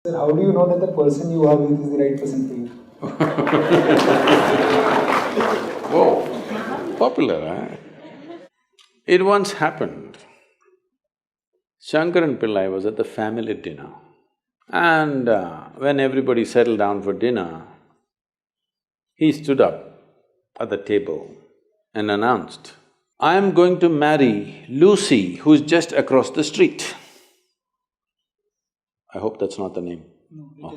Sir, how do you know that the person you are with is the right person for you? Whoa, popular, eh? It once happened. Shankaran Pillai was at the family dinner, and when everybody settled down for dinner, he stood up at the table and announced, "I am going to marry Lucy, who's just across the street." I hope that's not the name. No, it Oh.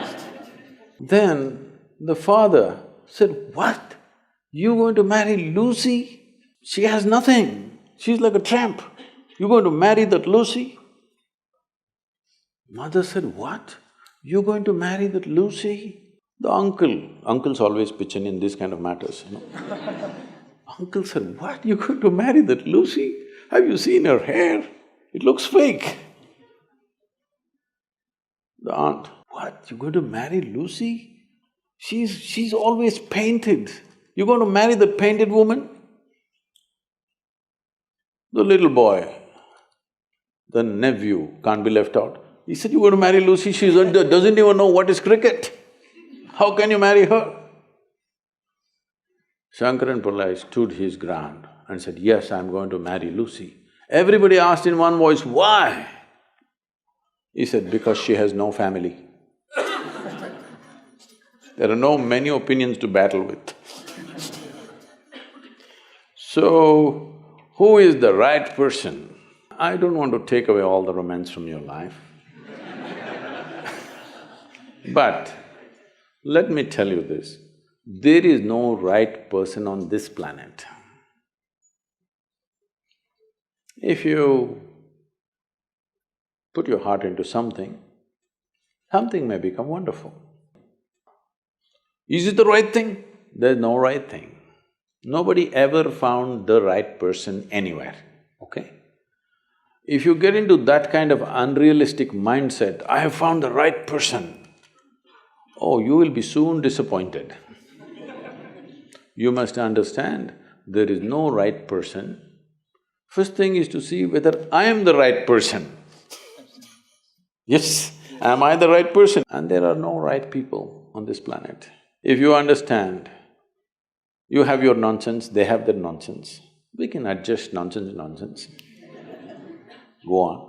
is. Then the father said, "What? You going to marry Lucy? She has nothing. She's like a tramp. You going to marry that Lucy?" Mother said, "What? You going to marry that Lucy?" The uncles always pitch in these kind of matters, you know. Uncle said, "What? You going to marry that Lucy? Have you seen her hair? It looks fake." The aunt, "What? You going to marry Lucy? She's always painted. You going to marry that painted woman?" The little boy, the nephew, can't be left out. He said, "You going to marry Lucy? She doesn't even know what is cricket. How can you marry her?" Shankaran Pillai stood his ground and said, "Yes, I'm going to marry Lucy." Everybody asked in one voice, "Why?" He said, "Because she has no family." There are no many opinions to battle with. So, who is the right person? I don't want to take away all the romance from your life. But let me tell you this, there is no right person on this planet. If you put your heart into something, something may become wonderful. Is it the right thing? There's no right thing. Nobody ever found the right person anywhere, okay? If you get into that kind of unrealistic mindset, "I have found the right person," oh, you will be soon disappointed. You must understand, there is no right person. First thing is to see whether I am the right person. Yes, am I the right person? And there are no right people on this planet. If you understand, you have your nonsense, they have their nonsense, we can adjust nonsense. Go on.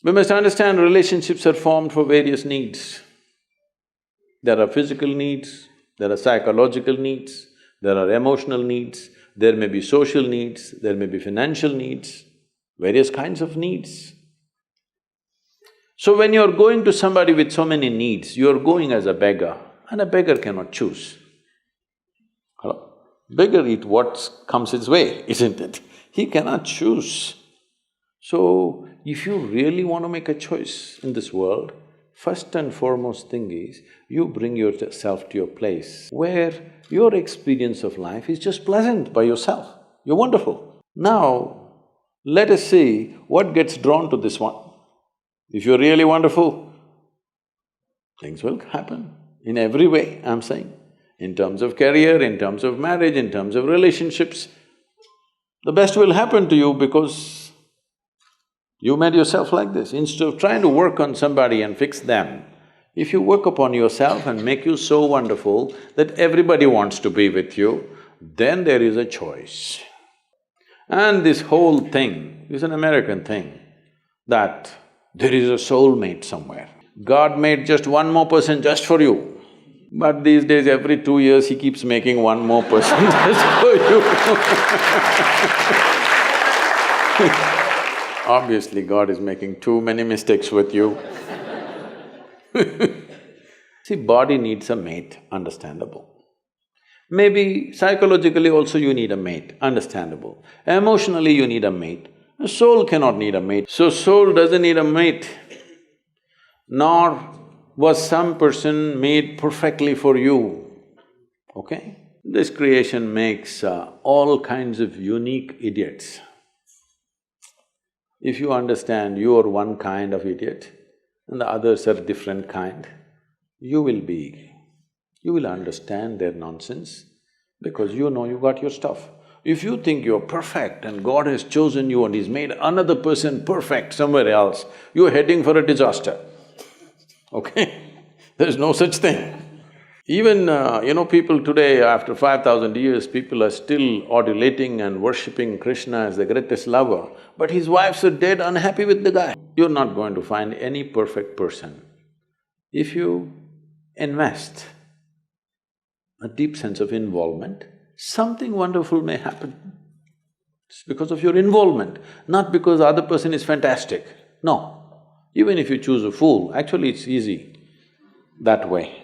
We must understand relationships are formed for various needs. There are physical needs, there are psychological needs, there are emotional needs, there may be social needs, there may be financial needs, various kinds of needs. So when you're going to somebody with so many needs, you're going as a beggar, and a beggar cannot choose. Hello? Beggar eat what comes his way, isn't it? He cannot choose. So, if you really want to make a choice in this world, first and foremost thing is, you bring yourself to your place where your experience of life is just pleasant by yourself. You're wonderful. Now, let us see what gets drawn to this one. If you're really wonderful, things will happen in every way, I'm saying. In terms of career, in terms of marriage, in terms of relationships, the best will happen to you because you made yourself like this. Instead of trying to work on somebody and fix them, if you work upon yourself and make you so wonderful that everybody wants to be with you, then there is a choice. And this whole thing is an American thing, that there is a soulmate somewhere. God made just one more person just for you, but these days every 2 years he keeps making one more person just for you. Obviously, God is making too many mistakes with you. See, body needs a mate, understandable. Maybe psychologically also you need a mate, understandable. Emotionally you need a mate. A soul cannot need a mate. So soul doesn't need a mate, nor was some person made perfectly for you, okay? This creation makes all kinds of unique idiots. If you understand you are one kind of idiot and the others are different kind, you will understand their nonsense because you know you got your stuff. If you think you're perfect and God has chosen you and He's made another person perfect somewhere else, you're heading for a disaster, okay? There's no such thing. Even, people today, after 5,000 years, people are still adulating and worshipping Krishna as the greatest lover, but his wives are dead unhappy with the guy. You're not going to find any perfect person. If you invest a deep sense of involvement, something wonderful may happen. It's because of your involvement, not because the other person is fantastic. No. Even if you choose a fool, actually it's easy that way.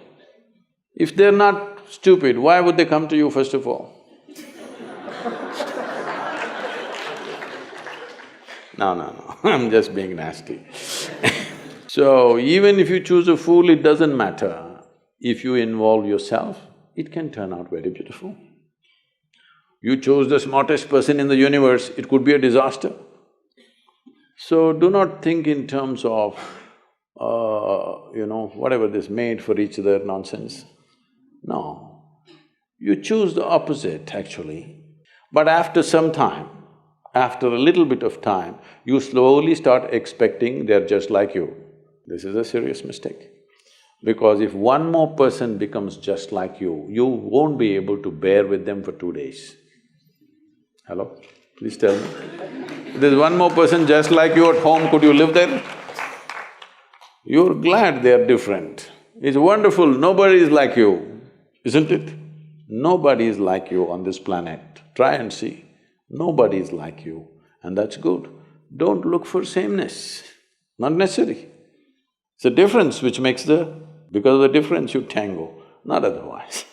If they're not stupid, why would they come to you first of all? No, I'm just being nasty. So, even if you choose a fool, it doesn't matter. If you involve yourself, it can turn out very beautiful. You chose the smartest person in the universe, it could be a disaster. So, do not think in terms of, whatever this made for each other nonsense. No, you choose the opposite actually. But after some time, after a little bit of time, you slowly start expecting they're just like you. This is a serious mistake. Because if one more person becomes just like you won't be able to bear with them for 2 days. Hello? Please tell me. If there's one more person just like you at home, could you live there? You're glad they're different. It's wonderful, nobody is like you. Isn't it? Nobody is like you on this planet. Try and see. Nobody is like you, and that's good. Don't look for sameness, not necessary. It's a difference which makes the… because of the difference you tango, not otherwise.